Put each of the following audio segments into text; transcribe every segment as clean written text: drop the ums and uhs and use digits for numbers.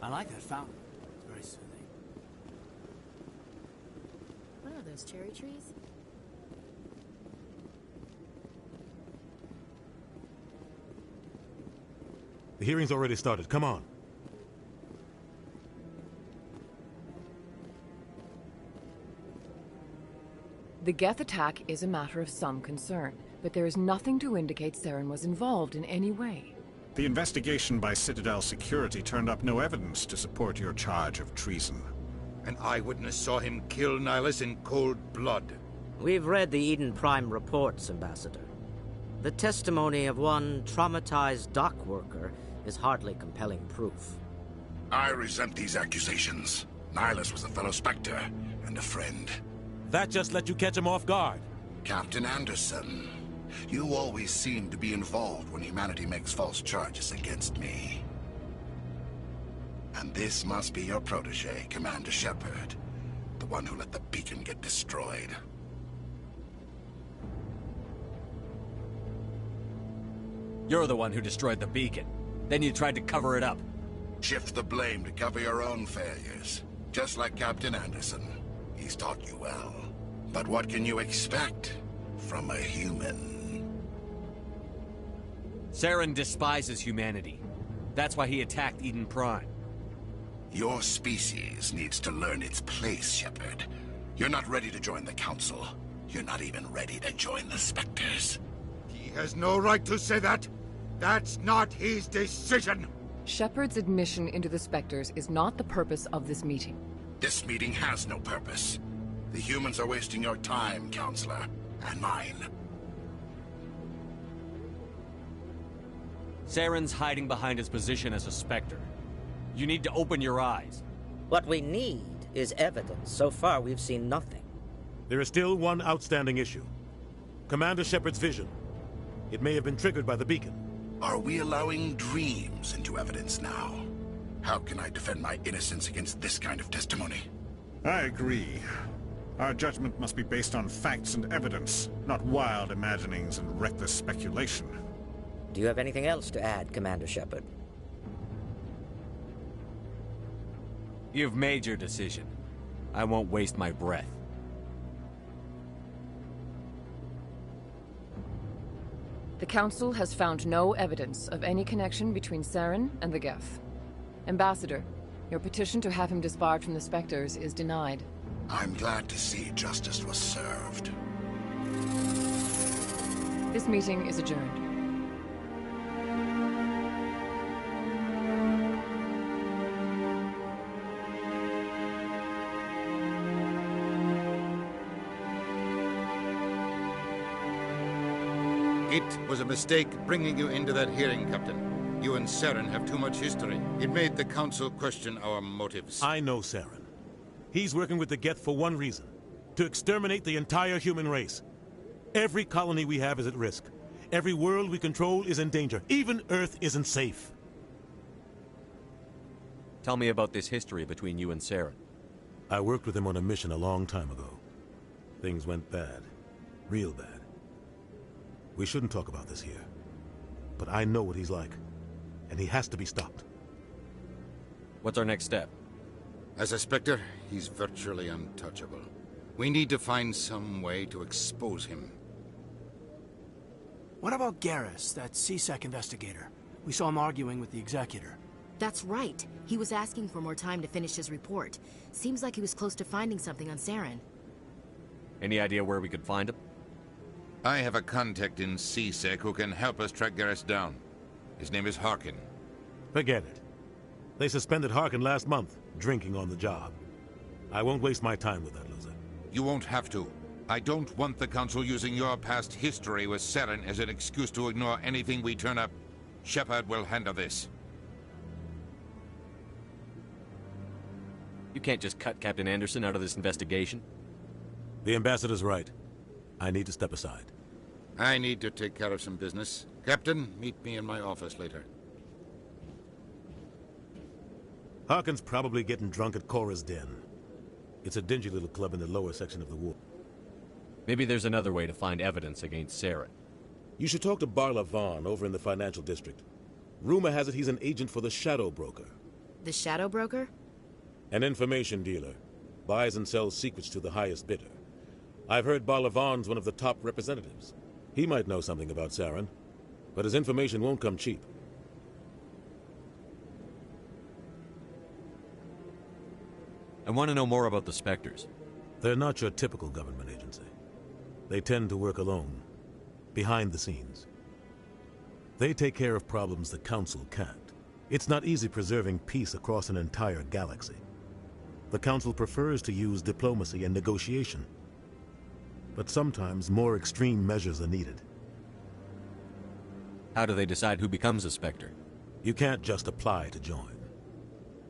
I like that fountain. It's very soothing. What are those, cherry trees? The hearing's already started. Come on. The Geth attack is a matter of some concern, but there is nothing to indicate Saren was involved in any way. The investigation by Citadel Security turned up no evidence to support your charge of treason. An eyewitness saw him kill Nihilus in cold blood. We've read the Eden Prime reports, Ambassador. The testimony of one traumatized dock worker is hardly compelling proof. I resent these accusations. Nihilus was a fellow Spectre and a friend. That just let you catch him off guard. Captain Anderson, you always seem to be involved when humanity makes false charges against me. And this must be your protege, Commander Shepard, the one who let the beacon get destroyed. You're the one who destroyed the beacon. Then you tried to cover it up. Shift the blame to cover your own failures. Just like Captain Anderson. He's taught you well. But what can you expect from a human? Saren despises humanity. That's why he attacked Eden Prime. Your species needs to learn its place, Shepard. You're not ready to join the Council. You're not even ready to join the Spectres. He has no right to say that. That's not his decision. Shepard's admission into the Spectres is not the purpose of this meeting. This meeting has no purpose. The humans are wasting your time, Counselor, and mine. Saren's hiding behind his position as a Spectre. You need to open your eyes. What we need is evidence. So far, we've seen nothing. There is still one outstanding issue. Commander Shepard's vision. It may have been triggered by the beacon. Are we allowing dreams into evidence now? How can I defend my innocence against this kind of testimony? I agree. Our judgment must be based on facts and evidence, not wild imaginings and reckless speculation. Do you have anything else to add, Commander Shepard? You've made your decision. I won't waste my breath. The Council has found no evidence of any connection between Saren and the Geth. Ambassador, your petition to have him disbarred from the Spectres is denied. I'm glad to see justice was served. This meeting is adjourned. It was a mistake bringing you into that hearing, Captain. You and Saren have too much history. It made the Council question our motives. I know Saren. He's working with the Geth for one reason. To exterminate the entire human race. Every colony we have is at risk. Every world we control is in danger. Even Earth isn't safe. Tell me about this history between you and Saren. I worked with him on a mission a long time ago. Things went bad. Real bad. We shouldn't talk about this here. But I know what he's like. And he has to be stopped. What's our next step? As a Spectre, he's virtually untouchable. We need to find some way to expose him. What about Garrus, that CSEC investigator? We saw him arguing with the Executor. That's right. He was asking for more time to finish his report. Seems like he was close to finding something on Saren. Any idea where we could find him? I have a contact in CSEC who can help us track Garrus down. His name is Harkin. Forget it. They suspended Harkin last month, drinking on the job. I won't waste my time with that loser. You won't have to. I don't want the Council using your past history with Saren as an excuse to ignore anything we turn up. Shepard will handle this. You can't just cut Captain Anderson out of this investigation. The Ambassador's right. I need to step aside. I need to take care of some business. Captain, meet me in my office later. Harkin's probably getting drunk at Cora's Den. It's a dingy little club in the lower section of the wall. Maybe there's another way to find evidence against Saren. You should talk to Barla Vaughn over in the financial district. Rumor has it he's an agent for the Shadow Broker. The Shadow Broker? An information dealer. Buys and sells secrets to the highest bidder. I've heard Balavan's one of the top representatives. He might know something about Saren, but his information won't come cheap. I want to know more about the Spectres. They're not your typical government agency. They tend to work alone, behind the scenes. They take care of problems the Council can't. It's not easy preserving peace across an entire galaxy. The Council prefers to use diplomacy and negotiation. But sometimes more extreme measures are needed. How do they decide who becomes a Spectre? You can't just apply to join.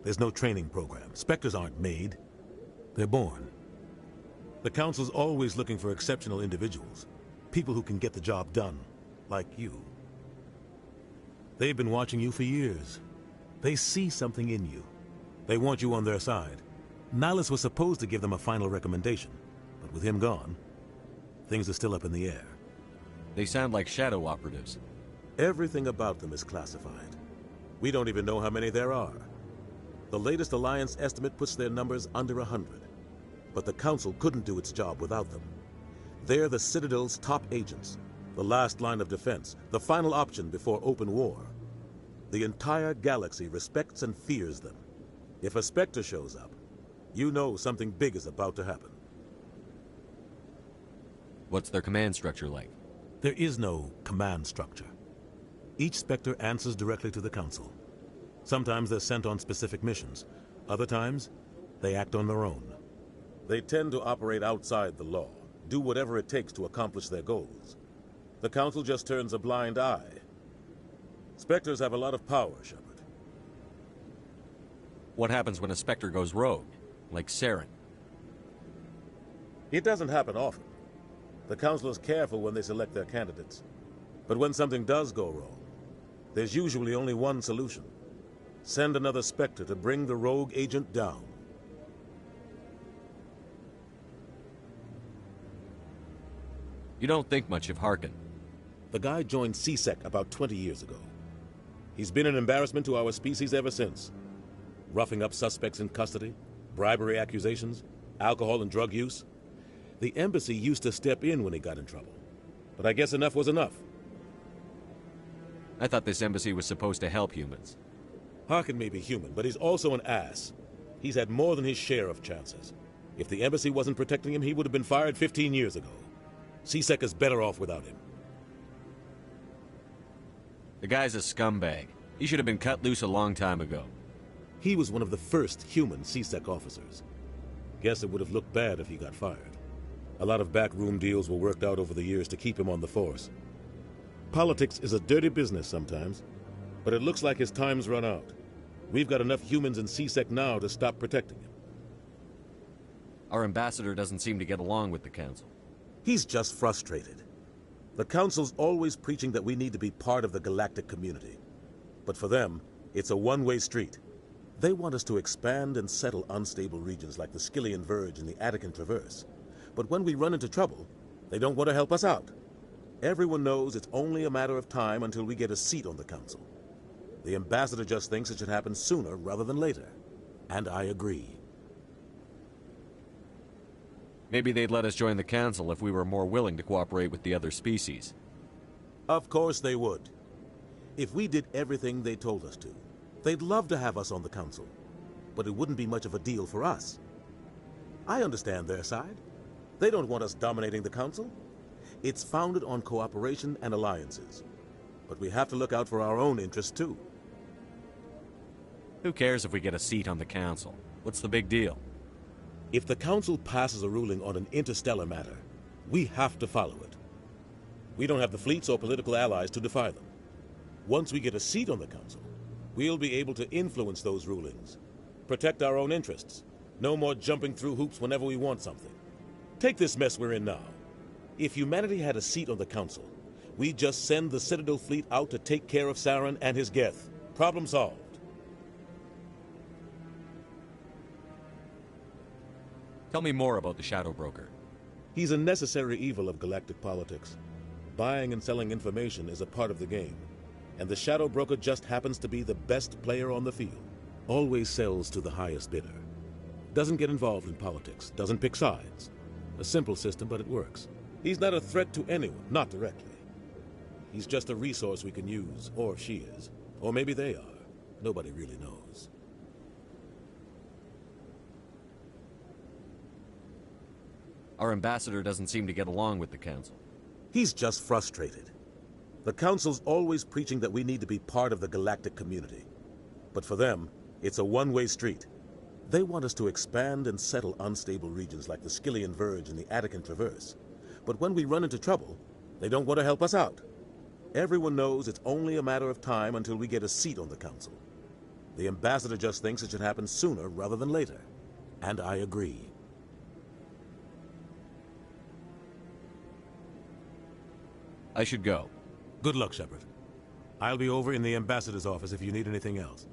There's no training program. Spectres aren't made. They're born. The Council's always looking for exceptional individuals. People who can get the job done, like you. They've been watching you for years. They see something in you. They want you on their side. Nihilus was supposed to give them a final recommendation, but with him gone, things are still up in the air. They sound like shadow operatives. Everything about them is classified. We don't even know how many there are. The latest Alliance estimate puts their numbers under 100. But the Council couldn't do its job without them. They're the Citadel's top agents, the last line of defense, the final option before open war. The entire galaxy respects and fears them. If a Spectre shows up, you know something big is about to happen. What's their command structure like? There is no command structure. Each Spectre answers directly to the Council. Sometimes they're sent on specific missions. Other times, they act on their own. They tend to operate outside the law, do whatever it takes to accomplish their goals. The Council just turns a blind eye. Spectres have a lot of power, Shepard. What happens when a Spectre goes rogue, like Saren? It doesn't happen often. The Council is careful when they select their candidates. But when something does go wrong, there's usually only one solution. Send another Spectre to bring the rogue agent down. You don't think much of Harkin. The guy joined CSEC about 20 years ago. He's been an embarrassment to our species ever since. Roughing up suspects in custody, bribery accusations, alcohol and drug use. The embassy used to step in when he got in trouble. But I guess enough was enough. I thought this embassy was supposed to help humans. Harkin may be human, but he's also an ass. He's had more than his share of chances. If the embassy wasn't protecting him, he would have been fired 15 years ago. CSEC is better off without him. The guy's a scumbag. He should have been cut loose a long time ago. He was one of the first human CSEC officers. Guess it would have looked bad if he got fired. A lot of backroom deals were worked out over the years to keep him on the force. Politics is a dirty business sometimes, but it looks like his time's run out. We've got enough humans in CSEC now to stop protecting him. Our ambassador doesn't seem to get along with the Council. He's just frustrated. The Council's always preaching that we need to be part of the galactic community. But for them, it's a one-way street. They want us to expand and settle unstable regions like the Skillian Verge and the Attican Traverse. But when we run into trouble, they don't want to help us out. Everyone knows it's only a matter of time until we get a seat on the Council. The ambassador just thinks it should happen sooner rather than later. And I agree. Maybe they'd let us join the Council if we were more willing to cooperate with the other species. Of course they would. If we did everything they told us to, they'd love to have us on the Council. But it wouldn't be much of a deal for us. I understand their side. They don't want us dominating the Council. It's founded on cooperation and alliances. But we have to look out for our own interests, too. Who cares if we get a seat on the Council? What's the big deal? If the Council passes a ruling on an interstellar matter, we have to follow it. We don't have the fleets or political allies to defy them. Once we get a seat on the Council, we'll be able to influence those rulings, protect our own interests, no more jumping through hoops whenever we want something. Take this mess we're in now. If humanity had a seat on the Council, we'd just send the Citadel fleet out to take care of Saren and his Geth. Problem solved. Tell me more about the Shadow Broker. He's a necessary evil of galactic politics. Buying and selling information is a part of the game, and the Shadow Broker just happens to be the best player on the field. Always sells to the highest bidder. Doesn't get involved in politics, doesn't pick sides. A simple system, but it works. He's not a threat to anyone, not directly. He's just a resource we can use, or she is. Or maybe they are. Nobody really knows. Our ambassador doesn't seem to get along with the Council. He's just frustrated. The Council's always preaching that we need to be part of the galactic community. But for them, it's a one-way street. They want us to expand and settle unstable regions like the Skillian Verge and the Attican Traverse. But when we run into trouble, they don't want to help us out. Everyone knows it's only a matter of time until we get a seat on the Council. The ambassador just thinks it should happen sooner rather than later. And I agree. I should go. Good luck, Shepard. I'll be over in the ambassador's office if you need anything else.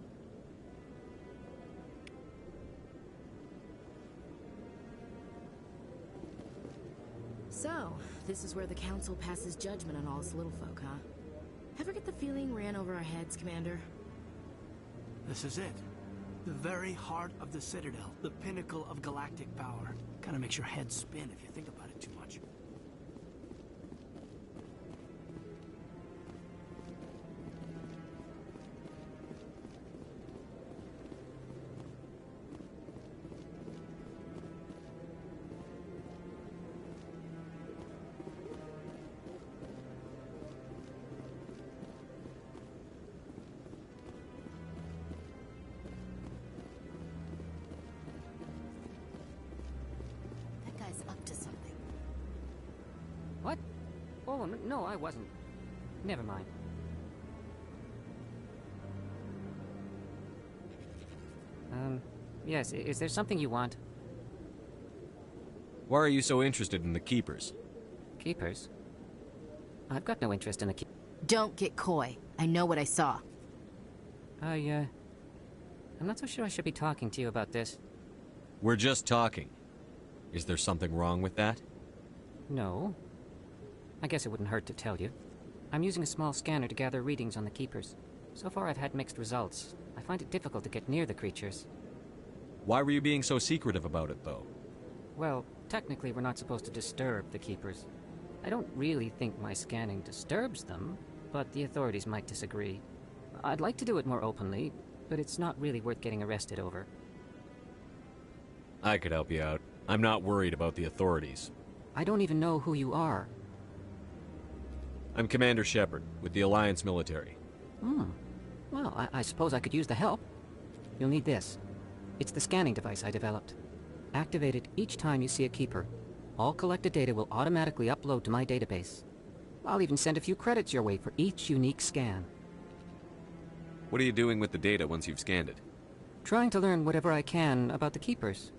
So, this is where the Council passes judgment on all us little folk, huh? Ever get the feeling ran over our heads, Commander? This is it. The very heart of the Citadel. The pinnacle of galactic power. Kinda makes your head spin if you think about it too much. What? Oh, no, I wasn't. Never mind. Yes, is there something you want? Why are you so interested in the Keepers? Keepers? I've got no interest in the Keepers. Don't get coy. I know what I saw. I'm not so sure I should be talking to you about this. We're just talking. Is there something wrong with that? No. I guess it wouldn't hurt to tell you. I'm using a small scanner to gather readings on the Keepers. So far I've had mixed results. I find it difficult to get near the creatures. Why were you being so secretive about it, though? Well, technically we're not supposed to disturb the Keepers. I don't really think my scanning disturbs them, but the authorities might disagree. I'd like to do it more openly, but it's not really worth getting arrested over. I could help you out. I'm not worried about the authorities. I don't even know who you are. I'm Commander Shepard, with the Alliance military. Well, I suppose I could use the help. You'll need this. It's the scanning device I developed. Activate it each time you see a Keeper. All collected data will automatically upload to my database. I'll even send a few credits your way for each unique scan. What are you doing with the data once you've scanned it? Trying to learn whatever I can about the Keepers.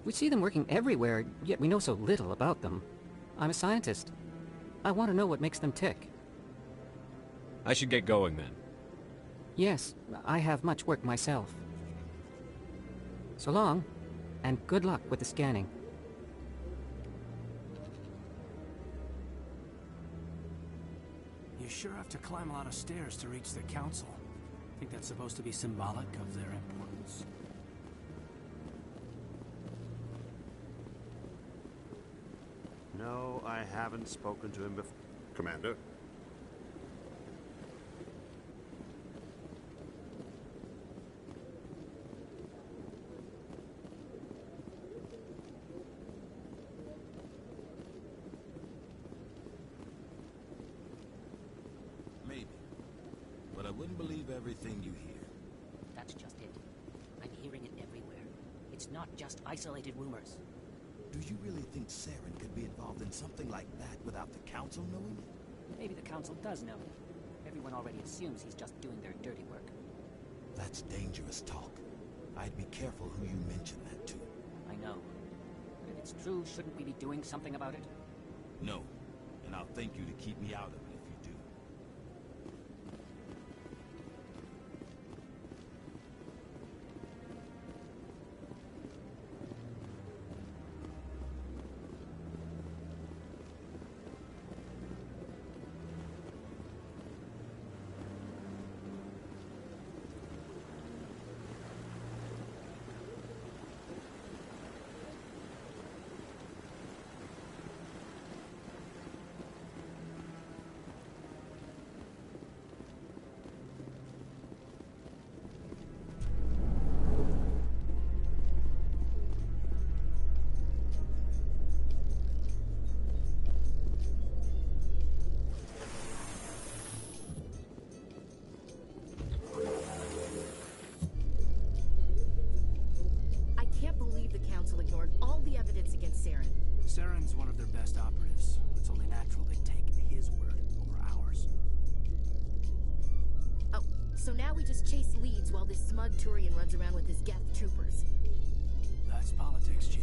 We see them working everywhere, yet we know so little about them. I'm a scientist. I want to know what makes them tick. I should get going then. Yes, I have much work myself. So long, and good luck with the scanning. You sure have to climb a lot of stairs to reach the Council. Think that's supposed to be symbolic of their importance? No, I haven't spoken to him before. Commander? Maybe. But I wouldn't believe everything you hear. That's just it. I'm hearing it everywhere. It's not just isolated rumors. Do you really think Saren could be involved in something like that without the Council knowing it? Maybe the Council does know. Everyone already assumes he's just doing their dirty work. That's dangerous talk. I'd be careful who you mention that to. I know. But if it's true, shouldn't we be doing something about it? No. And I'll thank you to keep me out of it if you do. So now we just chase leads while this smug Turian runs around with his Geth troopers. That's politics, Chief.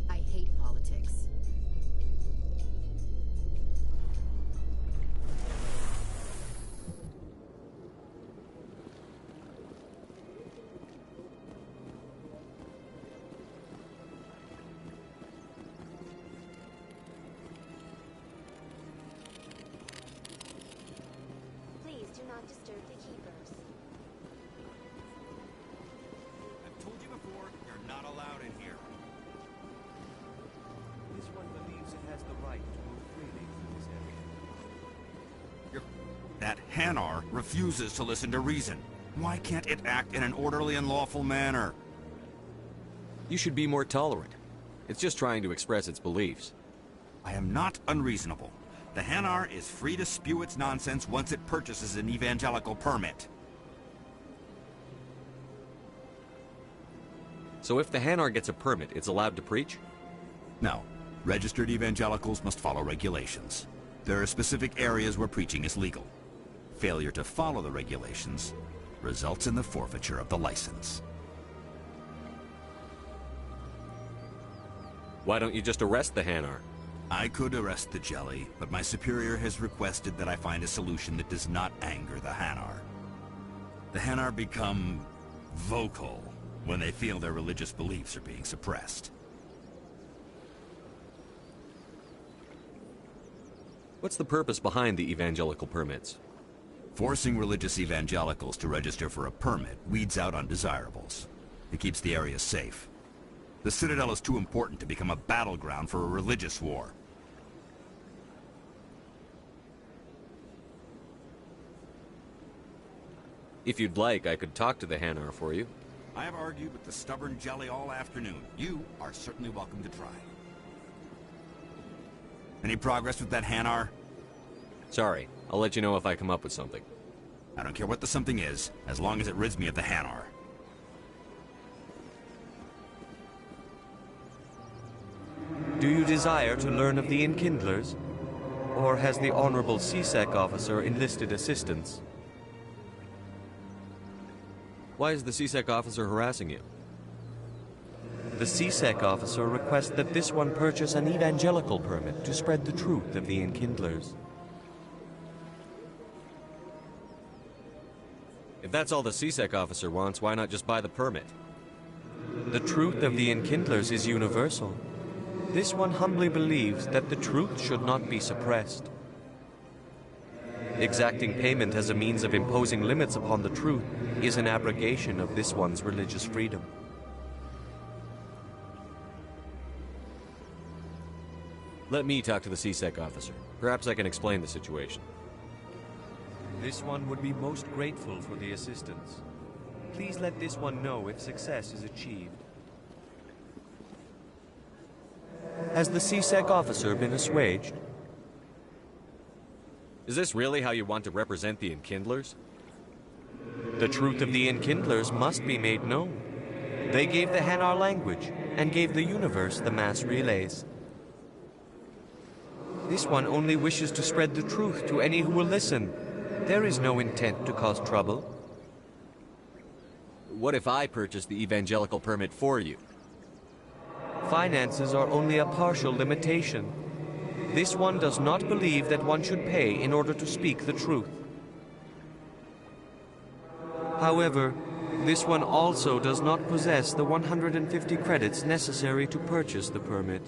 I hate politics. Please do not disturb the keepers. I've told you before, you're not allowed in here. This one believes it has the right to move freely through this area. That Hanar refuses to listen to reason. Why can't it act in an orderly and lawful manner? You should be more tolerant. It's just trying to express its beliefs. I am not unreasonable. The Hanar is free to spew its nonsense once it purchases an evangelical permit. So if the Hanar gets a permit, it's allowed to preach? No. Registered evangelicals must follow regulations. There are specific areas where preaching is legal. Failure to follow the regulations results in the forfeiture of the license. Why don't you just arrest the Hanar? I could arrest the jelly, but my superior has requested that I find a solution that does not anger the Hanar. The Hanar become vocal when they feel their religious beliefs are being suppressed. What's the purpose behind the evangelical permits? Forcing religious evangelicals to register for a permit weeds out undesirables. It keeps the area safe. The Citadel is too important to become a battleground for a religious war. If you'd like, I could talk to the Hanar for you. I have argued with the stubborn jelly all afternoon. You are certainly welcome to try. Any progress with that Hanar? Sorry, I'll let you know if I come up with something. I don't care what the something is, as long as it rids me of the Hanar. Do you desire to learn of the Enkindlers? Or has the Honorable CSEC officer enlisted assistance? Why is the CSEC officer harassing you? The CSEC officer requests that this one purchase an evangelical permit to spread the truth of the Enkindlers. If that's all the CSEC officer wants, why not just buy the permit? The truth of the Enkindlers is universal. This one humbly believes that the truth should not be suppressed. Exacting payment as a means of imposing limits upon the truth is an abrogation of this one's religious freedom. Let me talk to the CSEC officer. Perhaps I can explain the situation. This one would be most grateful for the assistance. Please let this one know if success is achieved. Has the CSEC officer been assuaged? Is this really how you want to represent the Enkindlers? The truth of the Enkindlers must be made known. They gave the Hanar language, and gave the universe the mass relays. This one only wishes to spread the truth to any who will listen. There is no intent to cause trouble. What if I purchase the evangelical permit for you? Finances are only a partial limitation. This one does not believe that one should pay in order to speak the truth. However, this one also does not possess the 150 credits necessary to purchase the permit.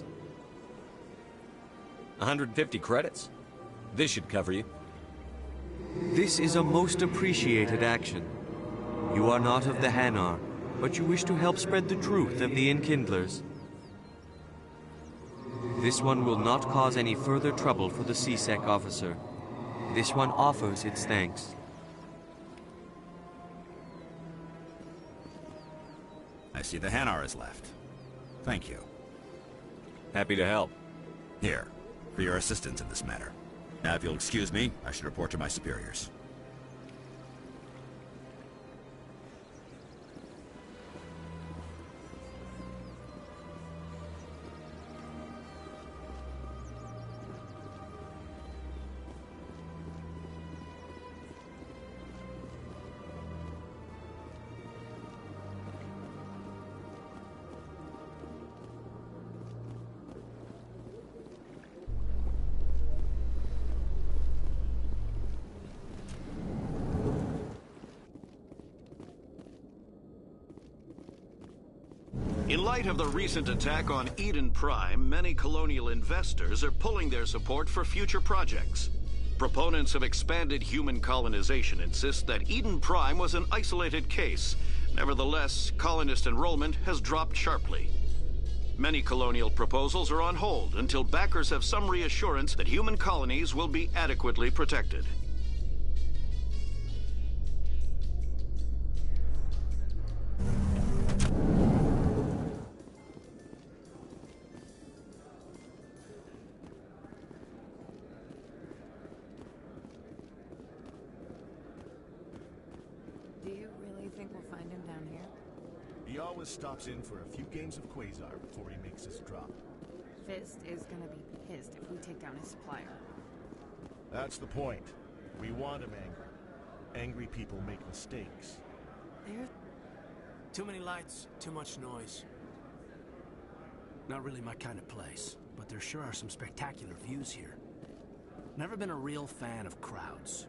150 credits? This should cover you. This is a most appreciated action. You are not of the Hanar, but you wish to help spread the truth of the Enkindlers. This one will not cause any further trouble for the CSEC officer. This one offers its thanks. I see the Hanar is left. Thank you. Happy to help. Here, for your assistance in this matter. Now, if you'll excuse me, I should report to my superiors. In light of the recent attack on Eden Prime, many colonial investors are pulling their support for future projects. Proponents of expanded human colonization insist that Eden Prime was an isolated case. Nevertheless, colonist enrollment has dropped sharply. Many colonial proposals are on hold until backers have some reassurance that human colonies will be adequately protected. Do you really think we'll find him down here? He always stops in for a few games of Quasar before he makes his drop. Fist is gonna be pissed if we take down his supplier. That's the point. We want him angry. Angry people make mistakes. There. Too many lights, too much noise. Not really my kind of place, but there sure are some spectacular views here. Never been a real fan of crowds.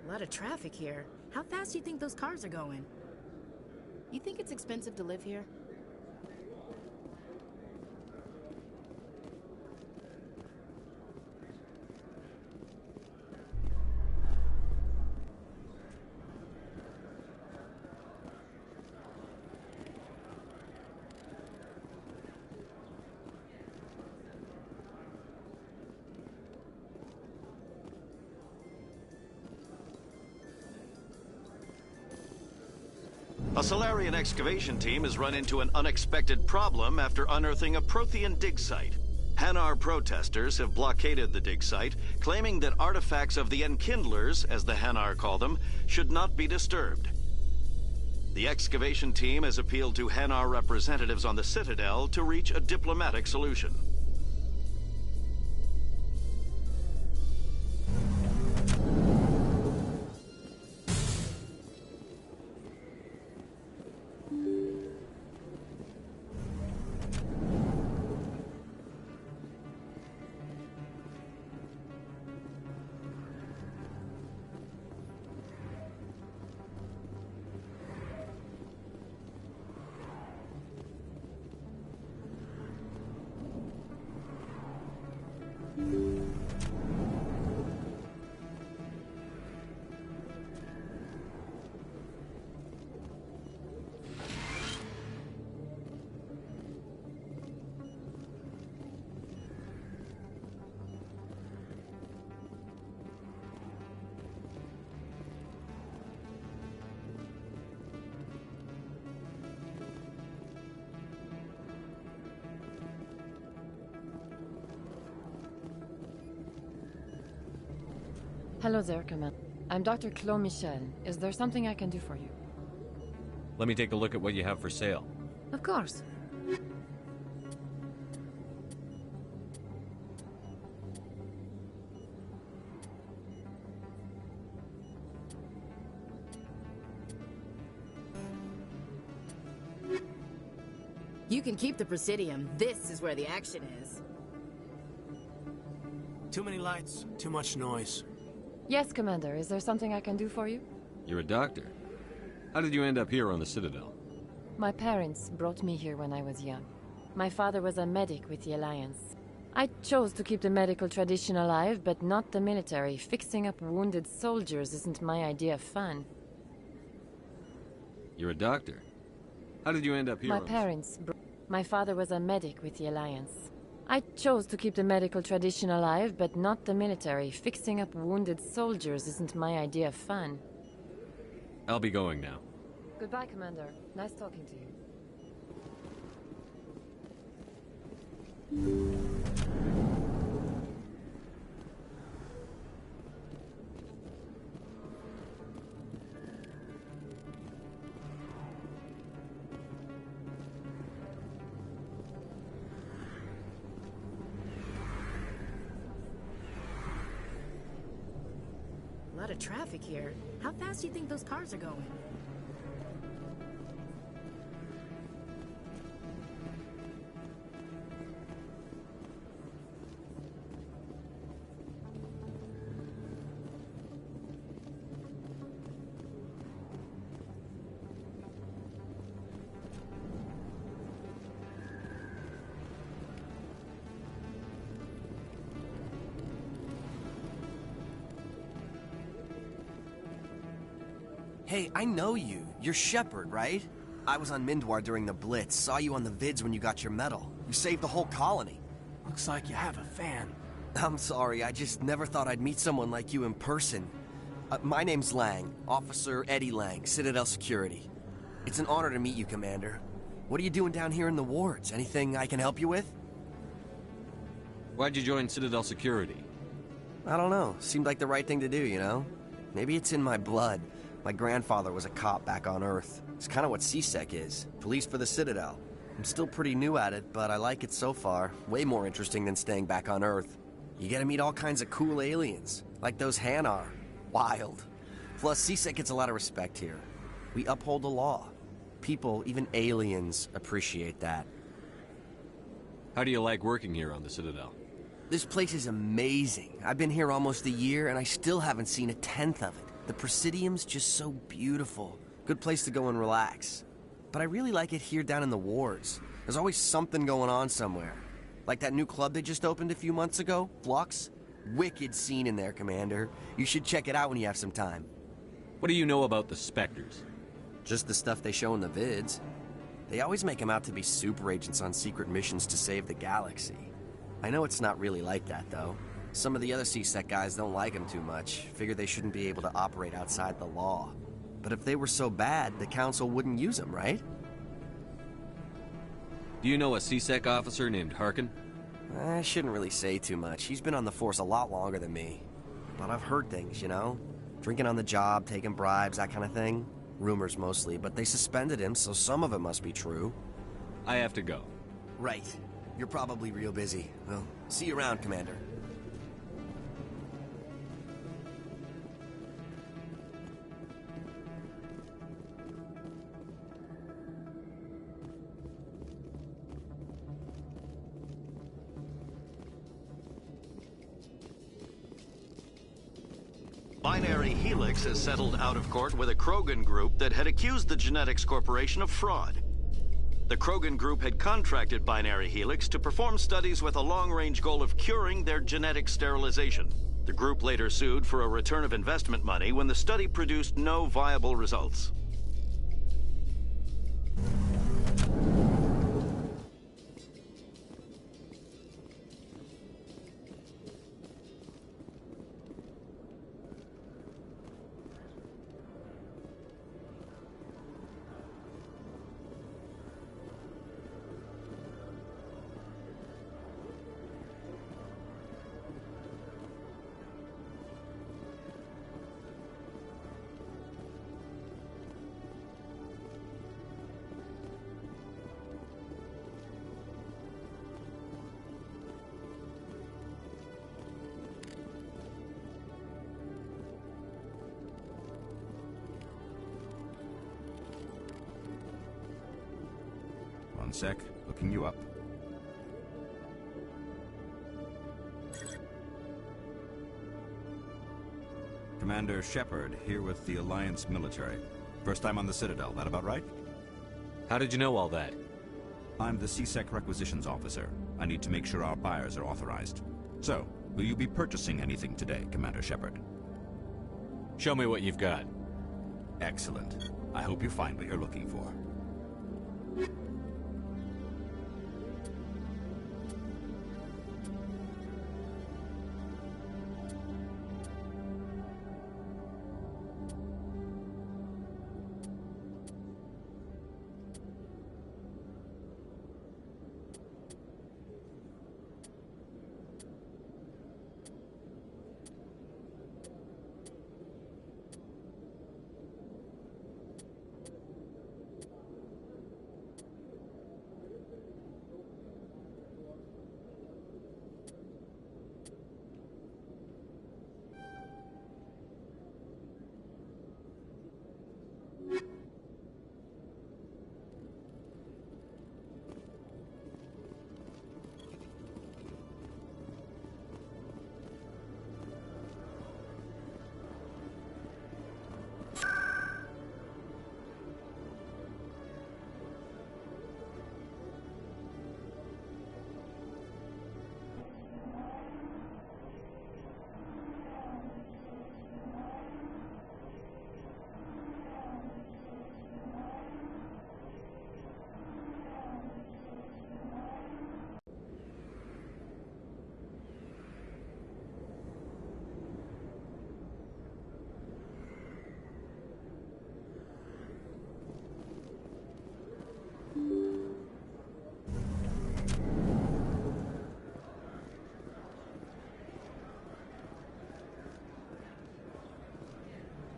A lot of traffic here. How fast do you think those cars are going? You think it's expensive to live here? A Solarian excavation team has run into an unexpected problem after unearthing a Prothean dig site. Hanar protesters have blockaded the dig site, claiming that artifacts of the Enkindlers, as the Hanar call them, should not be disturbed. The excavation team has appealed to Hanar representatives on the Citadel to reach a diplomatic solution. Hello there, Commander. I'm Dr. Claude Michel. Is there something I can do for you? Let me take a look at what you have for sale. Of course. You can keep the Presidium. This is where the action is. Too many lights, too much noise. Yes, Commander. Is there something I can do for you? You're a doctor. How did you end up here on the Citadel? My parents brought me here when I was young. My father was a medic with the Alliance. I chose to keep the medical tradition alive, but not the military. Fixing up wounded soldiers isn't my idea of fun. You're a doctor. How did you end up here? My father was a medic with the Alliance. I chose to keep the medical tradition alive, but not the military. Fixing up wounded soldiers isn't my idea of fun. I'll be going now. Goodbye, Commander. Nice talking to you. A lot of traffic here. How fast do you think those cars are going? Hey, I know you. You're Shepard, right? I was on Mindwar during the Blitz. Saw you on the vids when you got your medal. You saved the whole colony. Looks like you have a fan. I'm sorry, I just never thought I'd meet someone like you in person. My name's Lang, Officer Eddie Lang, Citadel Security. It's an honor to meet you, Commander. What are you doing down here in the wards? Anything I can help you with? Why'd you join Citadel Security? I don't know. Seemed like the right thing to do, you know? Maybe it's in my blood. My grandfather was a cop back on Earth. It's kind of what CSEC is. Police for the Citadel. I'm still pretty new at it, but I like it so far. Way more interesting than staying back on Earth. You get to meet all kinds of cool aliens, like those Hanar. Wild. Plus, CSEC gets a lot of respect here. We uphold the law. People, even aliens, appreciate that. How do you like working here on the Citadel? This place is amazing. I've been here almost a year, and I still haven't seen a tenth of it. The Presidium's just so beautiful. Good place to go and relax. But I really like it here down in the wards. There's always something going on somewhere. Like that new club they just opened a few months ago, Flux. Wicked scene in there, Commander. You should check it out when you have some time. What do you know about the Spectres? Just the stuff they show in the vids. They always make them out to be super agents on secret missions to save the galaxy. I know it's not really like that, though. Some of the other CSEC guys don't like them too much. Figure they shouldn't be able to operate outside the law. But if they were so bad, the Council wouldn't use them, right? Do you know a CSEC officer named Harkin? I shouldn't really say too much. He's been on the force a lot longer than me. But I've heard things, you know? Drinking on the job, taking bribes, that kind of thing. Rumors mostly, but they suspended him, so some of it must be true. I have to go. Right. You're probably real busy. Well, see you around, Commander. Binary Helix has settled out of court with a Krogan group that had accused the Genetics Corporation of fraud. The Krogan group had contracted Binary Helix to perform studies with a long-range goal of curing their genetic sterilization. The group later sued for a return of investment money when the study produced no viable results. One sec, looking you up. Commander Shepard, here with the Alliance military. First time on the Citadel, that about right? How did you know all that? I'm the CSEC requisitions officer. I need to make sure our buyers are authorized. So, will you be purchasing anything today, Commander Shepard? Show me what you've got. Excellent. I hope you find what you're looking for.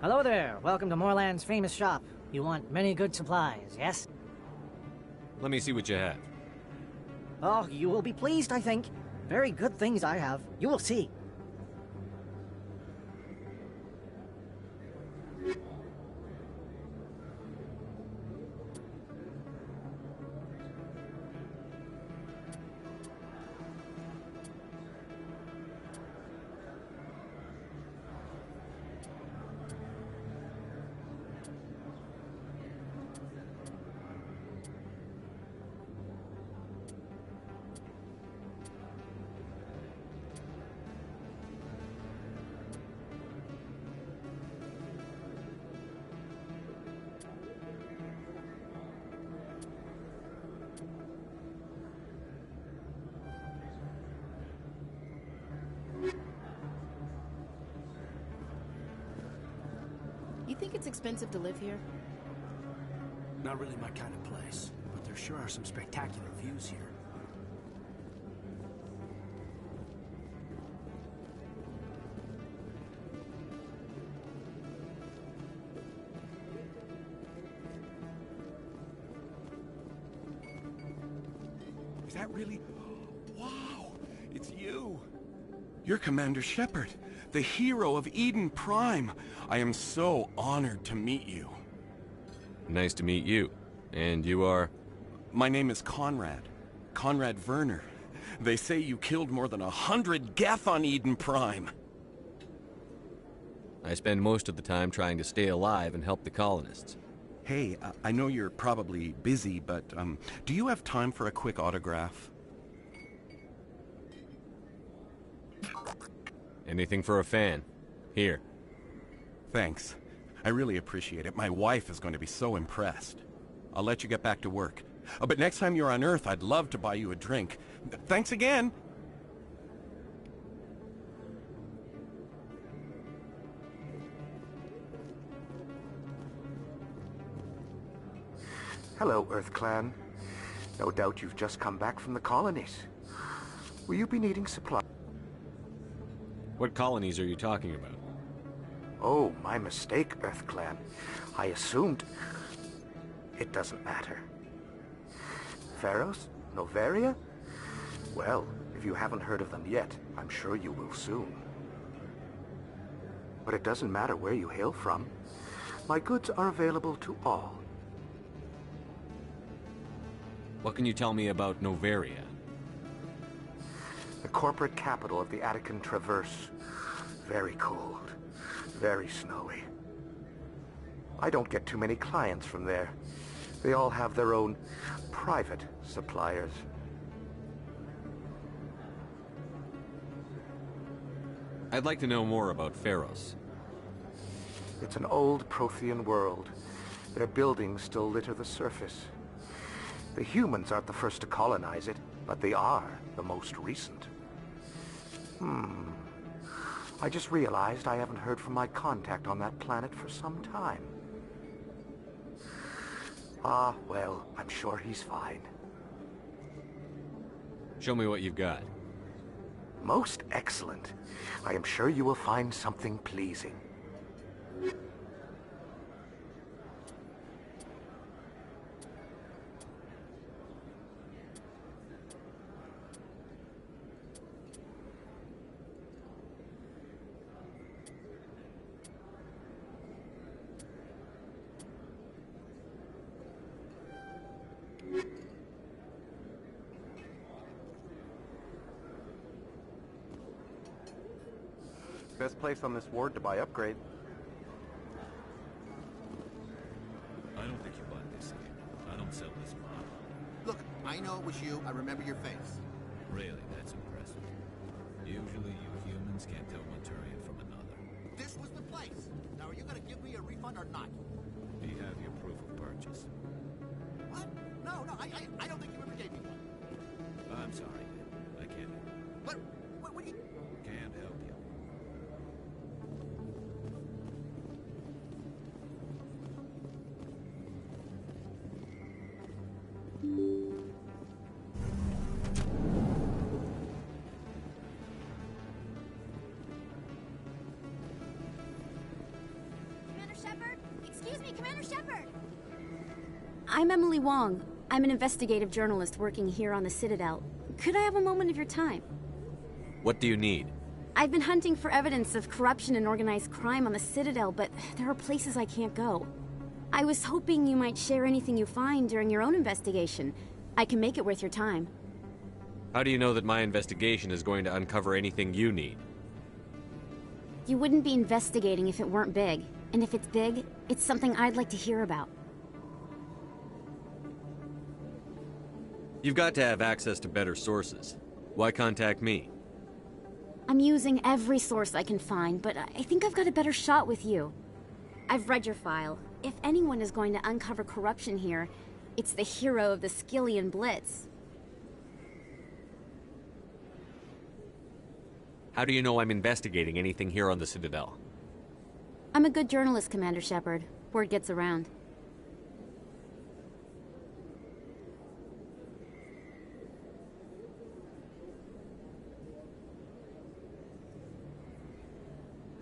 Hello there. Welcome to Moorland's famous shop. You want many good supplies, yes? Let me see what you have. Oh, you will be pleased, I think. Very good things I have. You will see. You think it's expensive to live here? Not really my kind of place, but there sure are some spectacular views here. Is that really... Wow! It's you! You're Commander Shepard, the hero of Eden Prime. I am so honored to meet you. Nice to meet you. And you are? My name is Conrad. Conrad Werner. They say you killed more than 100 Geth on Eden Prime. I spend most of the time trying to stay alive and help the colonists. Hey, I know you're probably busy, but do you have time for a quick autograph? Anything for a fan. Here. Thanks. I really appreciate it. My wife is going to be so impressed. I'll let you get back to work. But next time you're on Earth, I'd love to buy you a drink. Thanks again! Hello, Earth Clan. No doubt you've just come back from the colonies. Will you be needing supplies? What colonies are you talking about? Oh, my mistake, Earth Clan. I assumed... It doesn't matter. Pharos? Noveria? Well, if you haven't heard of them yet, I'm sure you will soon. But it doesn't matter where you hail from. My goods are available to all. What can you tell me about Noveria? The corporate capital of the Attican Traverse. Very cold. Very snowy. I don't get too many clients from there. They all have their own private suppliers. I'd like to know more about Pharos. It's an old Prothean world. Their buildings still litter the surface. The humans aren't the first to colonize it, but they are the most recent. I just realized I haven't heard from my contact on that planet for some time. Ah, well, I'm sure he's fine. Show me what you've got. Most excellent. I am sure you will find something pleasing. Best place on this ward to buy upgrade. I don't think you bought this here. I don't sell this model. Look, I know it was you. I remember your face. Really, that's impressive. Usually you humans can't tell one Turian from another. This was the place. Now, are you going to give me a refund or not? Do you have your proof of purchase? What? No, I don't think you ever gave me one. I'm sorry, I can't. What do you... Can't help you. me, Commander Shepard! I'm Emily Wong. I'm an investigative journalist working here on the Citadel. Could I have a moment of your time? What do you need? I've been hunting for evidence of corruption and organized crime on the Citadel, but there are places I can't go. I was hoping you might share anything you find during your own investigation. I can make it worth your time. How do you know that my investigation is going to uncover anything you need? You wouldn't be investigating if it weren't big. And if it's big, it's something I'd like to hear about. You've got to have access to better sources. Why contact me? I'm using every source I can find, but I think I've got a better shot with you. I've read your file. If anyone is going to uncover corruption here, it's the hero of the Skillian Blitz. How do you know I'm investigating anything here on the Citadel? I'm a good journalist, Commander Shepard. Word gets around.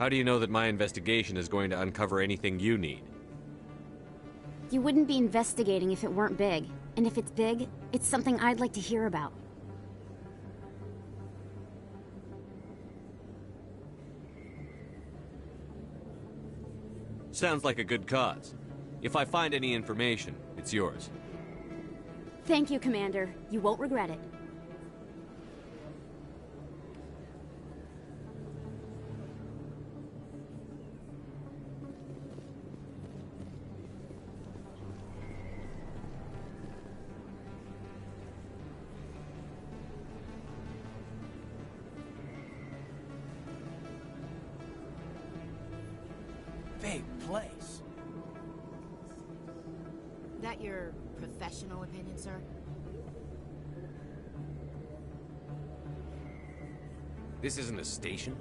How do you know that my investigation is going to uncover anything you need? You wouldn't be investigating if it weren't big. And if it's big, it's something I'd like to hear about. Sounds like a good cause. If I find any information, it's yours. Thank you, Commander. You won't regret it. Big place. That your professional opinion, sir? This isn't a station.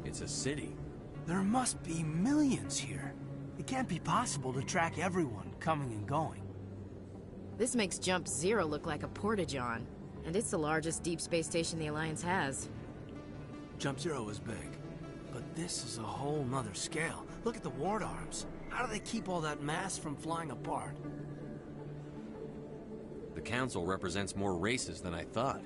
It's a city. There must be millions here. It can't be possible to track everyone coming and going. This makes Jump Zero look like a porta-john. And it's the largest deep space station the Alliance has. Jump Zero is big. But this is a whole nother scale. Look at the ward arms. How do they keep all that mass from flying apart? The Council represents more races than I thought.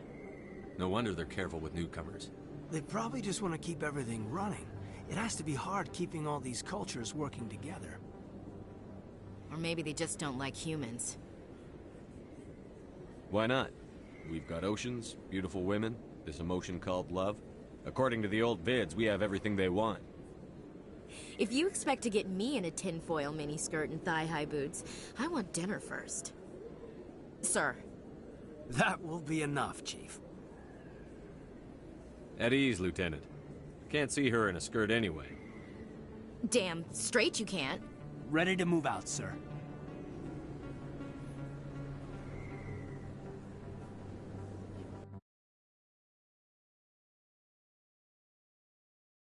No wonder they're careful with newcomers. They probably just want to keep everything running. It has to be hard keeping all these cultures working together. Or maybe they just don't like humans. Why not? We've got oceans, beautiful women, this emotion called love. According to the old vids, we have everything they want. If you expect to get me in a tinfoil miniskirt and thigh-high boots, I want dinner first. Sir. That will be enough, Chief. At ease, Lieutenant. Can't see her in a skirt anyway. Damn straight you can't. Ready to move out, sir.